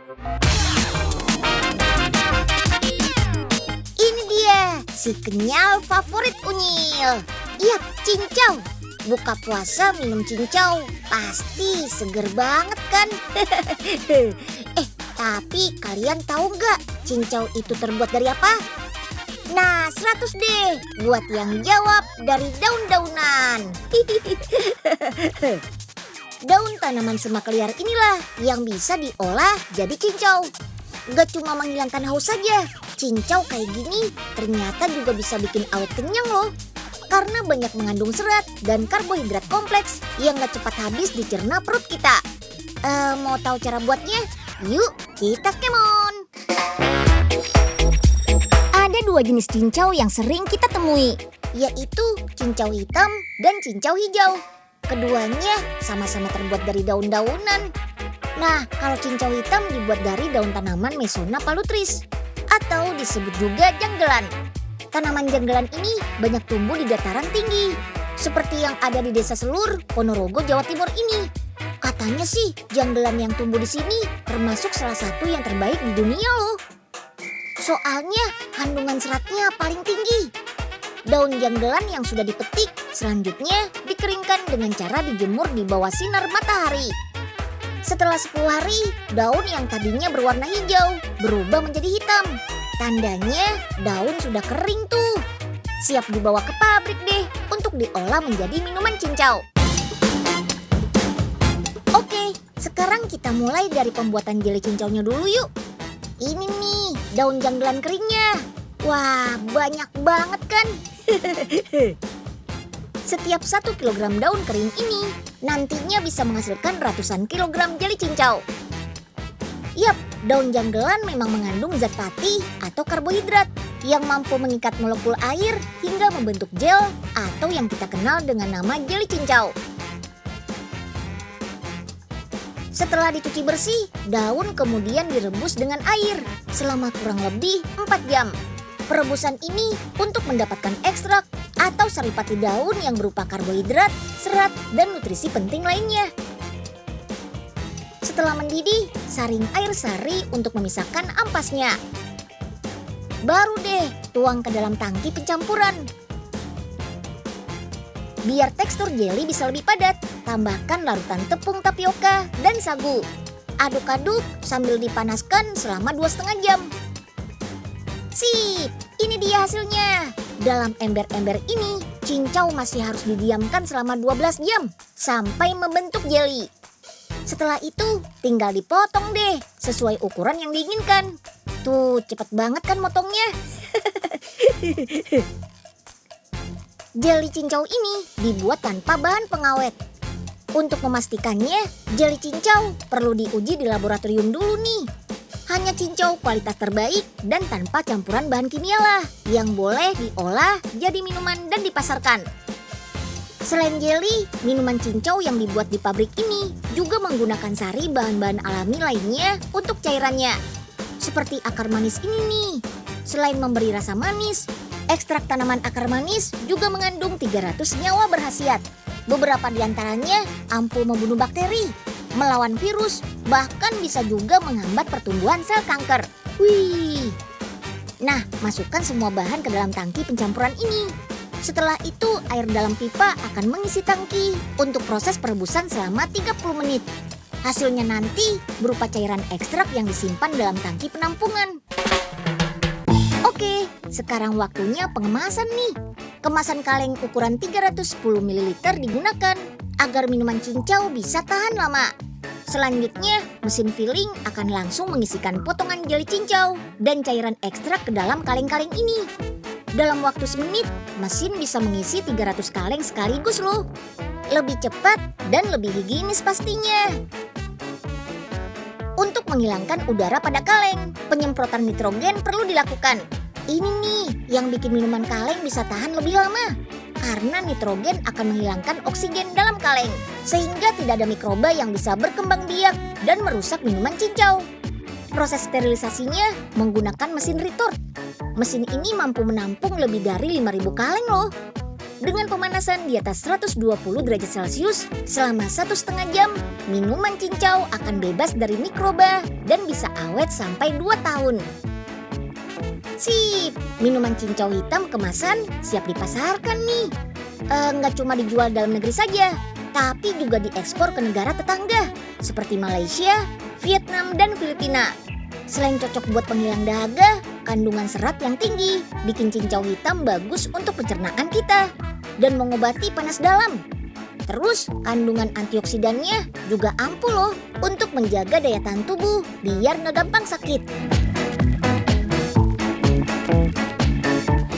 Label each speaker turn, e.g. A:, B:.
A: Ini dia, si kenyal favorit Unyil. Iya, cincau. Buka puasa minum cincau, pasti seger banget kan? Tapi kalian tahu nggak cincau itu terbuat dari apa? Nah, 100 deh buat yang jawab dari daun-daunan. Daun tanaman semak liar inilah yang bisa diolah jadi cincau. Gak cuma menghilangkan haus saja, cincau kayak gini ternyata juga bisa bikin awet kenyang loh. Karena banyak mengandung serat dan karbohidrat kompleks yang gak cepat habis dicerna perut kita. Mau tahu cara buatnya? Yuk kita kemon. Ada 2 jenis cincau yang sering kita temui, yaitu cincau hitam dan cincau hijau. Keduanya sama-sama terbuat dari daun-daunan. Nah, kalau cincau hitam dibuat dari daun tanaman Mesona palutris atau disebut juga janggelan. Tanaman janggelan ini banyak tumbuh di dataran tinggi, seperti yang ada di Desa Selur, Ponorogo, Jawa Timur ini. Katanya sih janggelan yang tumbuh di sini termasuk salah satu yang terbaik di dunia loh. Soalnya kandungan seratnya paling tinggi. Daun janggelan yang sudah dipetik selanjutnya dikeringkan dengan cara dijemur di bawah sinar matahari. Setelah 10 hari, daun yang tadinya berwarna hijau berubah menjadi hitam. Tandanya daun sudah kering tuh. Siap dibawa ke pabrik deh untuk diolah menjadi minuman cincau. Oke, sekarang kita mulai dari pembuatan jeli cincaunya dulu yuk. Ini nih daun janggelan keringnya. Wah, banyak banget kan? Setiap 1 kilogram daun kering ini nantinya bisa menghasilkan ratusan kilogram jeli cincau. Yap, daun janggelan memang mengandung zat pati atau karbohidrat yang mampu mengikat molekul air hingga membentuk gel atau yang kita kenal dengan nama jeli cincau. Setelah dicuci bersih, daun kemudian direbus dengan air selama kurang lebih 4 jam. Perebusan ini untuk mendapatkan ekstrak atau saripati daun yang berupa karbohidrat, serat, dan nutrisi penting lainnya. Setelah mendidih, saring air sari untuk memisahkan ampasnya. Baru deh tuang ke dalam tangki pencampuran. Biar tekstur jeli bisa lebih padat, tambahkan larutan tepung tapioka dan sagu. Aduk-aduk sambil dipanaskan selama 2,5 jam. Sip, ini dia hasilnya. Dalam ember-ember ini, cincau masih harus didiamkan selama 12 jam sampai membentuk jeli. Setelah itu, tinggal dipotong deh sesuai ukuran yang diinginkan. Tuh, cepet banget kan motongnya? Jeli cincau ini dibuat tanpa bahan pengawet. Untuk memastikannya, jeli cincau perlu diuji di laboratorium dulu nih. Hanya cincau kualitas terbaik dan tanpa campuran bahan kimia lah yang boleh diolah jadi minuman dan dipasarkan. Selain jeli, minuman cincau yang dibuat di pabrik ini juga menggunakan sari bahan-bahan alami lainnya untuk cairannya. Seperti akar manis ini nih. Selain memberi rasa manis, ekstrak tanaman akar manis juga mengandung 300 senyawa berkhasiat. Beberapa di antaranya ampuh membunuh bakteri, melawan virus, bahkan bisa juga menghambat pertumbuhan sel kanker. Wih. Nah, masukkan semua bahan ke dalam tangki pencampuran ini. Setelah itu, air dalam pipa akan mengisi tangki untuk proses perebusan selama 30 menit. Hasilnya nanti berupa cairan ekstrak yang disimpan dalam tangki penampungan. Oke, sekarang waktunya pengemasan nih. Kemasan kaleng ukuran 310 ml digunakan agar minuman cincau bisa tahan lama. Selanjutnya, mesin filling akan langsung mengisikan potongan jeli cincau dan cairan ekstrak ke dalam kaleng-kaleng ini. Dalam waktu semenit, mesin bisa mengisi 300 kaleng sekaligus loh. Lebih cepat dan lebih higienis pastinya. Untuk menghilangkan udara pada kaleng, penyemprotan nitrogen perlu dilakukan. Ini nih yang bikin minuman kaleng bisa tahan lebih lama. Karena nitrogen akan menghilangkan oksigen dalam kaleng, sehingga tidak ada mikroba yang bisa berkembang biak dan merusak minuman cincau. Proses sterilisasinya menggunakan mesin retort. Mesin ini mampu menampung lebih dari 5.000 kaleng loh. Dengan pemanasan di atas 120 derajat Celcius selama 1,5 jam, minuman cincau akan bebas dari mikroba dan bisa awet sampai 2 tahun. Sip, minuman cincau hitam kemasan siap dipasarkan nih. Nggak cuma dijual dalam negeri saja, tapi juga diekspor ke negara tetangga seperti Malaysia, Vietnam, dan Filipina. Selain cocok buat penghilang dahaga, kandungan serat yang tinggi bikin cincau hitam bagus untuk pencernaan kita dan mengobati panas dalam. Terus kandungan antioksidannya juga ampuh loh untuk menjaga daya tahan tubuh biar nggak gampang sakit.